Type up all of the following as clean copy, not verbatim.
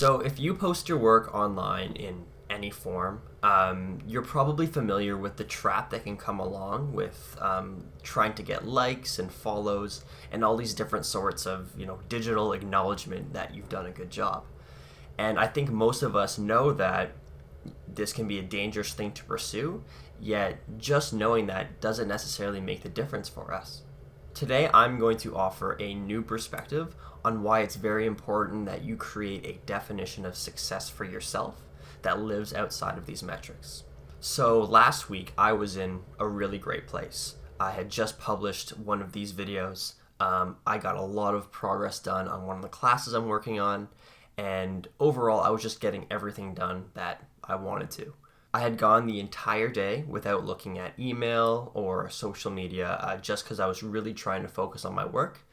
So if you post your work online in any form, you're probably familiar with the trap that can come along with trying to get likes and follows and all these different sorts of digital acknowledgement that you've done a good job. And I think most of us know that this can be a dangerous thing to pursue, yet just knowing that doesn't necessarily make the difference for us. Today, I'm going to offer a new perspective on why it's very important that you create a definition of success for yourself that lives outside of these metrics. So, last week, I was in a really great place. I had just published one of these videos. I got a lot of progress done on one of the classes I'm working on, and overall, I was just getting everything done that I wanted to. I had gone the entire day without looking at email or social media just because I was really trying to focus on my work.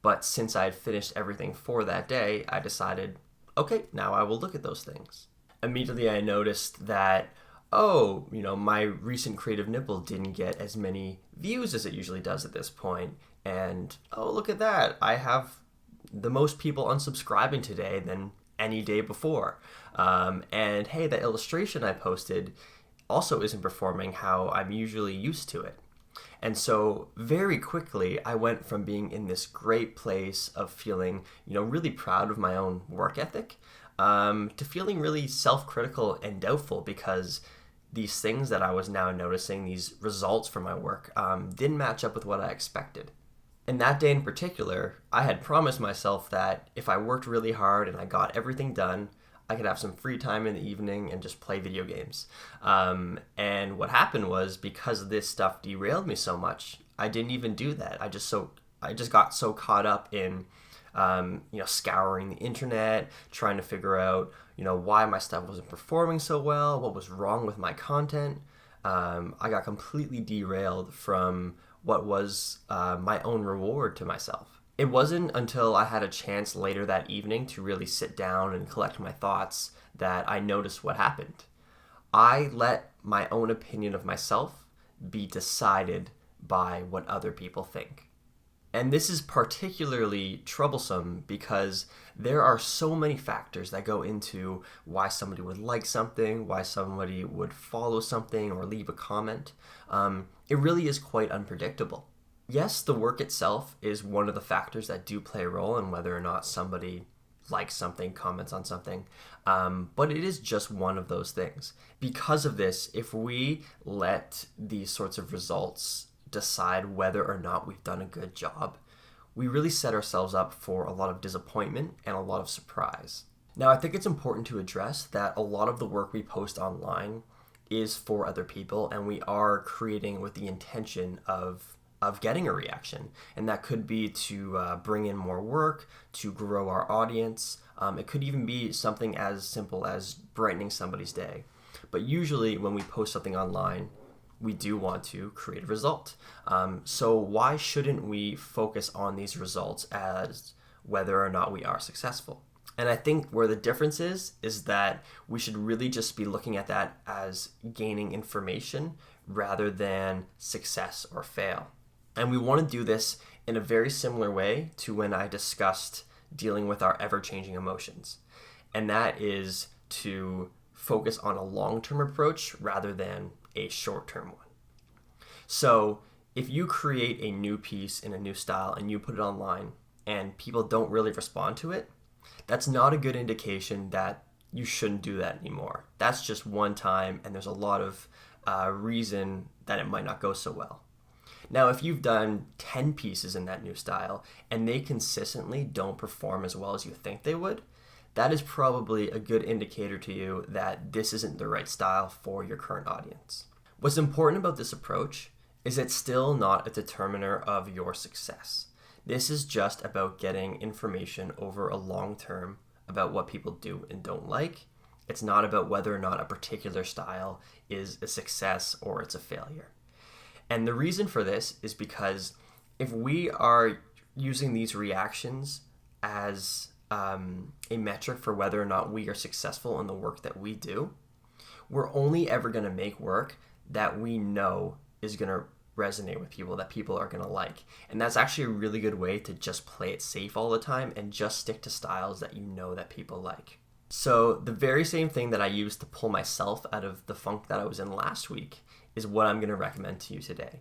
But since I had finished everything for that day, I decided, okay, now I will look at those things. Immediately I noticed that, my recent Creative Nibble didn't get as many views as it usually does at this point. And, look at that, I have the most people unsubscribing today than any day before. And hey, the illustration I posted also isn't performing how I'm usually used to it. And so very quickly, I went from being in this great place of feeling, really proud of my own work ethic, to feeling really self-critical and doubtful because these things that I was now noticing, these results from my work, didn't match up with what I expected. And that day in particular, I had promised myself that if I worked really hard and I got everything done, I could have some free time in the evening and just play video games. And what happened was, because this stuff derailed me so much, I didn't even do that. I just got so caught up in scouring the internet, trying to figure out why my stuff wasn't performing so well, what was wrong with my content. I got completely derailed from what was my own reward to myself. It wasn't until I had a chance later that evening to really sit down and collect my thoughts that I noticed what happened. I let my own opinion of myself be decided by what other people think. And this is particularly troublesome because there are so many factors that go into why somebody would like something, why somebody would follow something or leave a comment. It really is quite unpredictable. Yes, the work itself is one of the factors that do play a role in whether or not somebody likes something, comments on something, but it is just one of those things. Because of this, if we let these sorts of results decide whether or not we've done a good job, we really set ourselves up for a lot of disappointment and a lot of surprise. Now, I think it's important to address that a lot of the work we post online is for other people, and we are creating with the intention of getting a reaction. And that could be to bring in more work, to grow our audience. It could even be something as simple as brightening somebody's day. But usually when we post something online, we do want to create a result. So why shouldn't we focus on these results as whether or not we are successful? And I think where the difference is that we should really just be looking at that as gaining information rather than success or fail. And we want to do this in a very similar way to when I discussed dealing with our ever-changing emotions. And that is to focus on a long-term approach rather than a short-term one. So if you create a new piece in a new style and you put it online and people don't really respond to it, that's not a good indication that you shouldn't do that anymore. That's just one time, and there's a lot of reason that it might not go so well. Now, if you've done 10 pieces in that new style and they consistently don't perform as well as you think they would, that is probably a good indicator to you that this isn't the right style for your current audience. What's important about this approach is it's still not a determiner of your success. This is just about getting information over a long term about what people do and don't like. It's not about whether or not a particular style is a success or it's a failure. And the reason for this is because if we are using these reactions as a metric for whether or not we are successful in the work that we do, we're only ever going to make work that we know is going to resonate with people, that people are going to like. And that's actually a really good way to just play it safe all the time and just stick to styles that you know that people like. So the very same thing that I used to pull myself out of the funk that I was in last week is what I'm going to recommend to you today.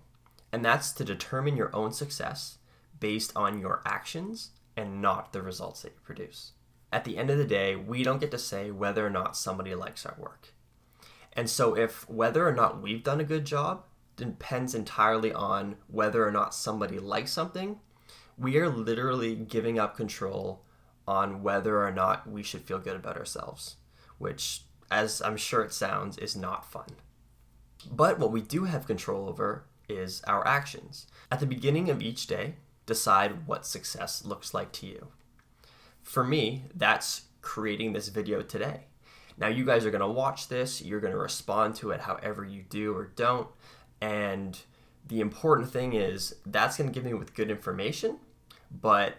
And that's to determine your own success based on your actions and not the results that you produce. At the end of the day, we don't get to say whether or not somebody likes our work. And so if whether or not we've done a good job depends entirely on whether or not somebody likes something, we are literally giving up control on whether or not we should feel good about ourselves, which, as I'm sure it sounds, is not fun. But what we do have control over is our actions. At the beginning of each day, decide what success looks like to you. For me, that's creating this video today. Now you guys are going to watch this, you're going to respond to it however you do or don't, and the important thing is that's going to give me with good information, but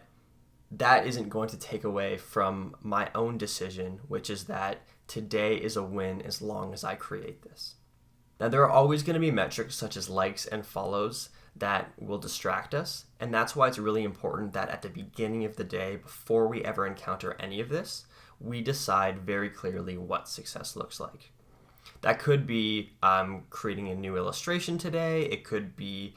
that isn't going to take away from my own decision, which is that today is a win as long as I create this. Now, there are always going to be metrics such as likes and follows that will distract us, and that's why it's really important that at the beginning of the day, before we ever encounter any of this, we decide very clearly what success looks like. That could be creating a new illustration today. It could be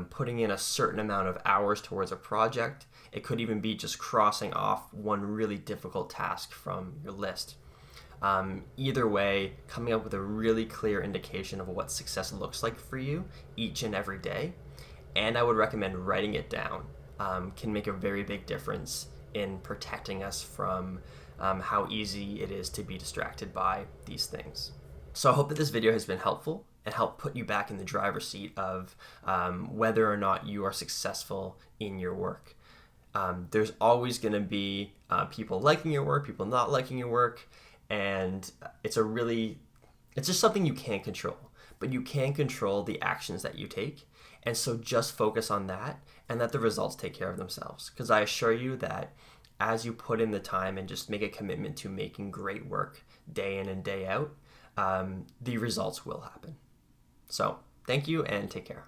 putting in a certain amount of hours towards a project. It could even be just crossing off one really difficult task from your list. Either way, coming up with a really clear indication of what success looks like for you each and every day, and I would recommend writing it down, can make a very big difference in protecting us from how easy it is to be distracted by these things. So I hope that this video has been helpful and helped put you back in the driver's seat of whether or not you are successful in your work. There's always going to be people liking your work, people not liking your work, and it's just something you can't control, but you can control the actions that you take. And so just focus on that and let the results take care of themselves. Because I assure you that as you put in the time and just make a commitment to making great work day in and day out, the results will happen. So thank you and take care.